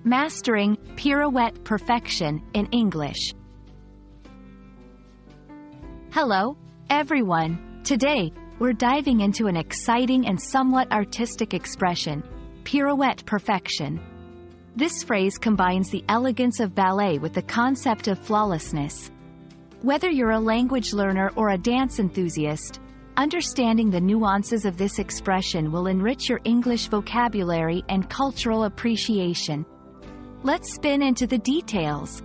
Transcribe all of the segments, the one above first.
Mastering pirouette perfection in English. Hello, everyone. Today, we're diving into an exciting and somewhat artistic expression, pirouette perfection. This phrase combines the elegance of ballet with the concept of flawlessness. Whether you're a language learner or a dance enthusiast, understanding the nuances of this expression will enrich your English vocabulary and cultural appreciation. Let's spin into the details.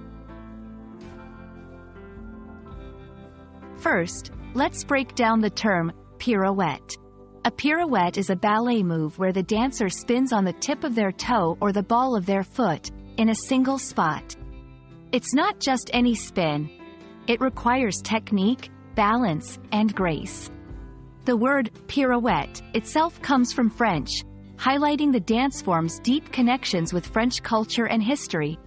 First, let's break down the term pirouette. A pirouette is a ballet move where the dancer spins on the tip of their toe or the ball of their foot, in a single spot. It's not just any spin. It requires technique, balance, and grace. The word pirouette itself comes from French, highlighting the dance form's deep connections with French culture and history.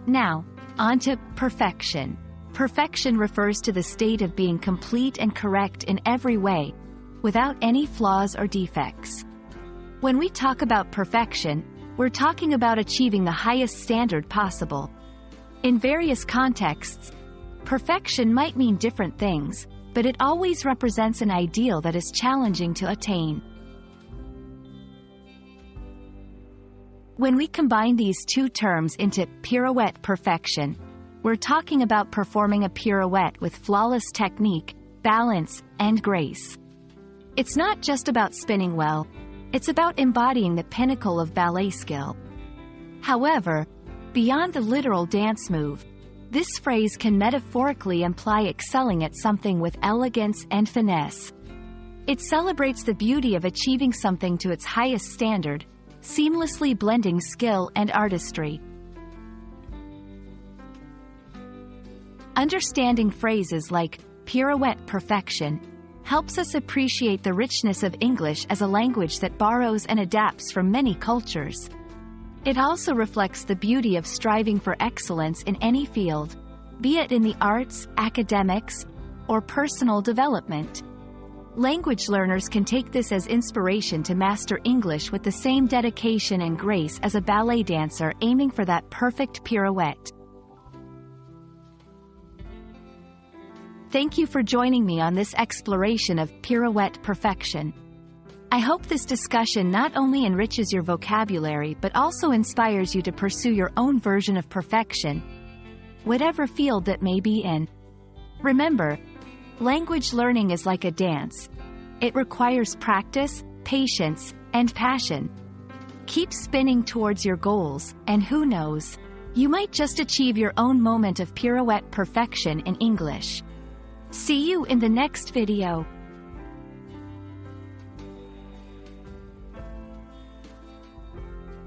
Now, on to perfection. Perfection refers to the state of being complete and correct in every way, without any flaws or defects. When we talk about perfection, we're talking about achieving the highest standard possible. In various contexts, perfection might mean different things, but it always represents an ideal that is challenging to attain. When we combine these two terms into pirouette perfection, we're talking about performing a pirouette with flawless technique, balance, and grace. It's not just about spinning well, it's about embodying the pinnacle of ballet skill. However, beyond the literal dance move, this phrase can metaphorically imply excelling at something with elegance and finesse. It celebrates the beauty of achieving something to its highest standard, seamlessly blending skill and artistry. Understanding phrases like pirouette perfection helps us appreciate the richness of English as a language that borrows and adapts from many cultures. It also reflects the beauty of striving for excellence in any field, be it in the arts, academics, or personal development. Language learners can take this as inspiration to master English with the same dedication and grace as a ballet dancer aiming for that perfect pirouette. Thank you for joining me on this exploration of pirouette perfection. I hope this discussion not only enriches your vocabulary but also inspires you to pursue your own version of perfection, whatever field that may be in. Remember, language learning is like a dance. It requires practice, patience, and passion. Keep spinning towards your goals, and who knows, you might just achieve your own moment of pirouette perfection in English. See you in the next video.